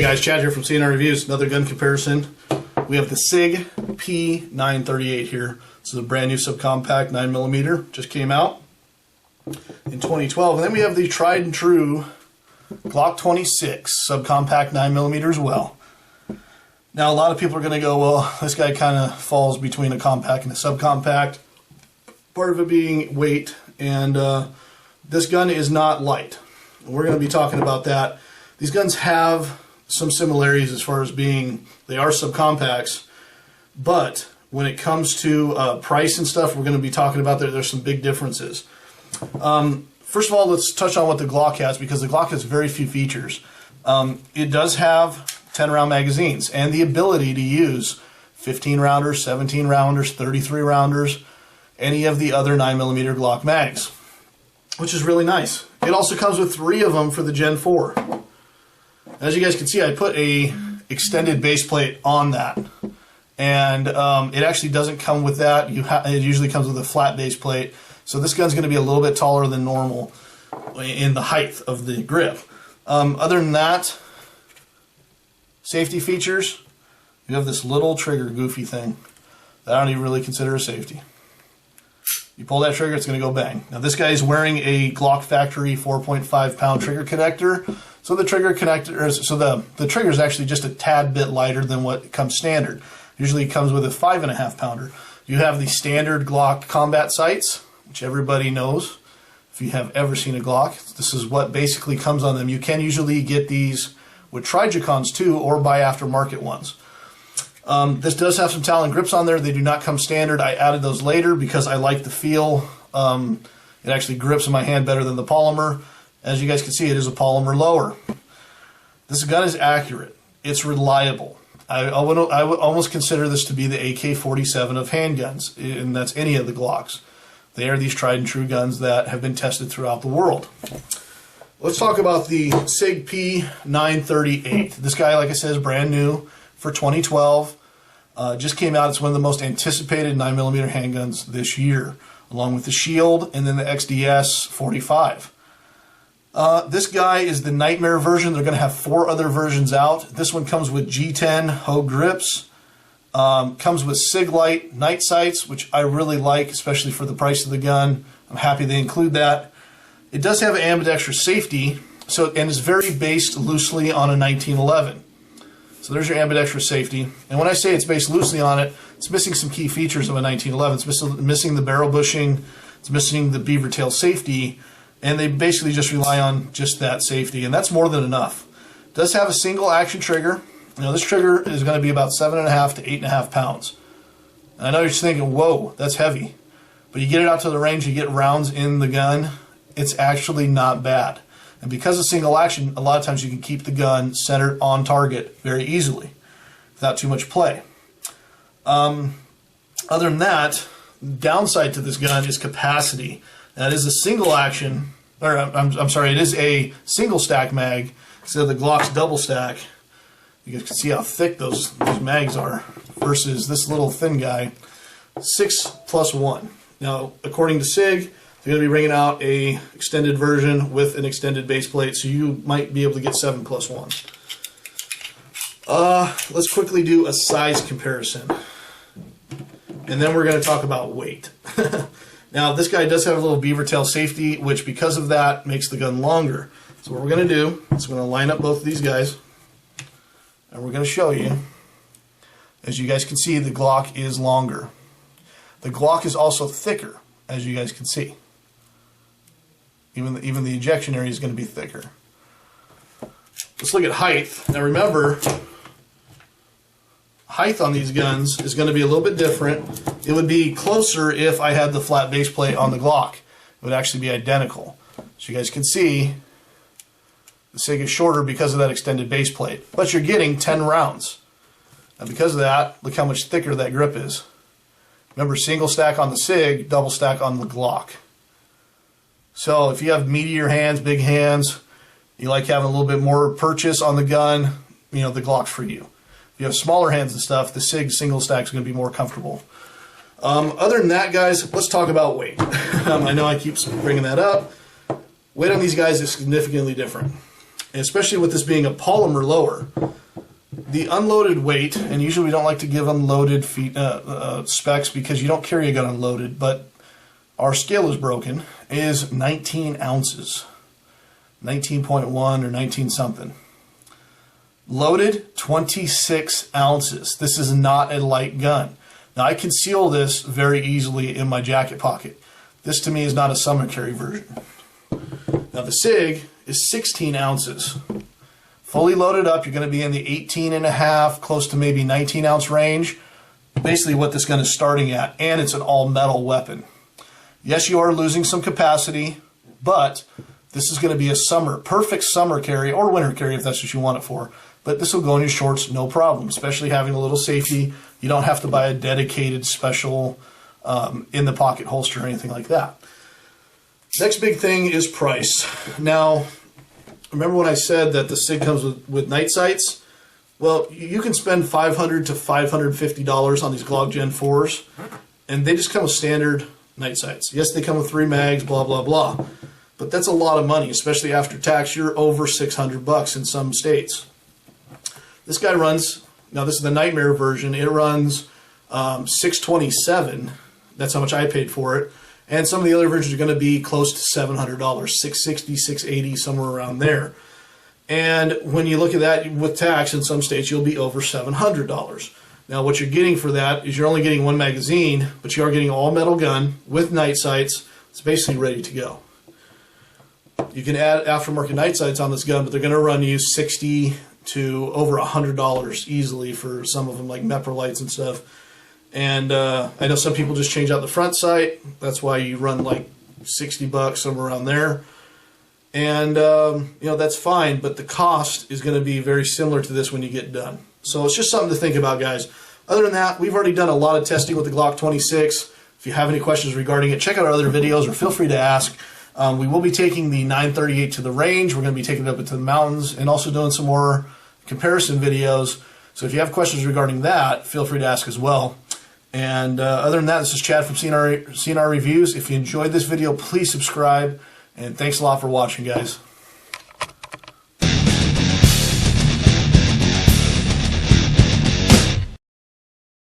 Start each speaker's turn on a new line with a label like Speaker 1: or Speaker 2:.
Speaker 1: guys, Chad here from CNR Reviews. Another gun comparison. We have the Sig p938 here. This is a brand new subcompact 9mm. Just came out in 2012. And then we have the tried and true Glock 26 subcompact 9mm as well. Now a lot of people are going to go, well, this guy kind of falls between a compact and a subcompact. Part of it being weight, and this gun is not light. We're going to be talking about that. These guns have some similarities as far as being, they are subcompacts, but when it comes to price and stuff, we're going to be talking about there's some big differences. First of all, let's touch on what the Glock has, because the Glock has very few features. It does have 10-round magazines and the ability to use 15-rounders, 17-rounders, 33-rounders, any of the other 9mm Glock mags, which is really nice. It also comes with 3 of them for the Gen 4. As you guys can see, I put a extended base plate on that, and it actually doesn't come with that. It usually comes with a flat base plate, so this gun's going to be a little bit taller than normal in the height of the grip. Other than that, safety features, you have this little trigger goofy thing that I don't even really consider a safety. You pull that trigger, it's going to go bang. Now this guy is wearing a Glock factory 4.5 pound trigger connector, so the trigger connector, so the trigger is actually just a tad bit lighter than what comes standard. Usually it comes with a 5.5 pounder. You have the standard Glock combat sights, which everybody knows. If you have ever seen a Glock, this is what basically comes on them. You can usually get these with Trijicons too, or buy aftermarket ones. This does have some Talon grips on there. They do not come standard. I added those later because I like the feel. It actually grips in my hand better than the polymer. As you guys can see, it is a polymer lower. This gun is accurate. It's reliable. I would almost consider this to be the AK-47 of handguns, and that's any of the Glocks. They are these tried and true guns that have been tested throughout the world. Let's talk about the Sig p938. This guy, like I said, is brand new for 2012. Just came out. It's one of the most anticipated 9mm handguns this year, along with the Shield and then the XDS 45. This guy is the Nightmare version. They're going to have 4 other versions out. This one comes with G10 Hogue grips. Comes with Sig Light night sights, which I really like, especially for the price of the gun. I'm happy they include that. It does have an ambidextrous safety, and is very based loosely on a 1911. So there's your ambidextrous safety. And when I say it's based loosely on it, it's missing some key features of a 1911. It's missing the barrel bushing, it's missing the beaver tail safety, and they basically just rely on just that safety, and that's more than enough. It does have a single action trigger. Now this trigger is going to be about 7.5 to 8.5 pounds. And I know you're just thinking, whoa, that's heavy. But you get it out to the range, you get rounds in the gun, it's actually not bad. And because of single action, a lot of times you can keep the gun centered on target very easily without too much play. Other than that, downside to this gun is capacity. That is a single action, or I'm sorry, it is a single stack mag instead of the Glock's double stack. You guys can see how thick those mags are versus this little thin guy, 6+1. Now, according to Sig, they're going to be bringing out a extended version with an extended base plate, so you might be able to get 7+1. Let's quickly do a size comparison, and then we're going to talk about weight. Now, this guy does have a little beaver tail safety, which because of that makes the gun longer. So what we're going to do is we're going to line up both of these guys, and we're going to show you. As you guys can see, the Glock is longer. The Glock is also thicker, as you guys can see. Even the ejection area is going to be thicker. Let's look at height. Now remember, height on these guns is going to be a little bit different. It would be closer if I had the flat base plate on the Glock. It would actually be identical. So you guys can see the Sig is shorter because of that extended base plate. But you're getting 10 rounds. And because of that, look how much thicker that grip is. Remember, single stack on the Sig, double stack on the Glock. So if you have meatier hands, big hands, you like having a little bit more purchase on the gun, you know, the Glock's for you. If you have smaller hands and stuff, the Sig single stack is going to be more comfortable. Other than that, guys, let's talk about weight. I know I keep bringing that up. Weight on these guys is significantly different. especially with this being a polymer lower, the unloaded weight, and usually we don't like to give unloaded specs because you don't carry a gun unloaded, but our scale is broken, is 19 ounces. 19.1 or 19 something. Loaded, 26 ounces. This is not a light gun. Now I conceal this very easily in my jacket pocket. This to me is not a summer carry version. Now the Sig is 16 ounces. Fully loaded up, you're going to be in the 18.5, close to maybe 19 ounce range. Basically what this gun is starting at, and it's an all metal weapon. Yes, you are losing some capacity, but this is going to be a perfect summer carry or winter carry if that's what you want it for. But this will go in your shorts, no problem, especially having a little safety. You don't have to buy a dedicated special in the pocket holster or anything like that. Next big thing is price. Now, remember when I said that the Sig comes with night sights? Well, you can spend $500 to $550 on these Glock Gen 4s, and they just come with standard night sights. Yes, they come with 3 mags, blah, blah, blah. But that's a lot of money, especially after tax. You're over $600 in some states. This guy runs, now this is the Nightmare version, it runs $627. That's how much I paid for it. And some of the other versions are going to be close to $700, $660, $680, somewhere around there. And when you look at that with tax, in some states you'll be over $700. Now what you're getting for that is you're only getting 1 magazine, but you are getting all metal gun with night sights. It's basically ready to go. You can add aftermarket night sights on this gun, but they're going to run you $60 to over $100 easily for some of them, like Mepper lights and stuff. And I know some people just change out the front sight. That's why you run like $60, somewhere around there. And you know, that's fine, but the cost is going to be very similar to this when you get done. So it's just something to think about, guys. Other than that, we've already done a lot of testing with the Glock 26. If you have any questions regarding it, check out our other videos or feel free to ask. We will be taking the 938 to the range. We're going to be taking it up into the mountains and also doing some more comparison videos. So if you have questions regarding that, feel free to ask as well. And other than that, this is Chad from CNR Reviews. If you enjoyed this video, please subscribe. And thanks a lot for watching, guys.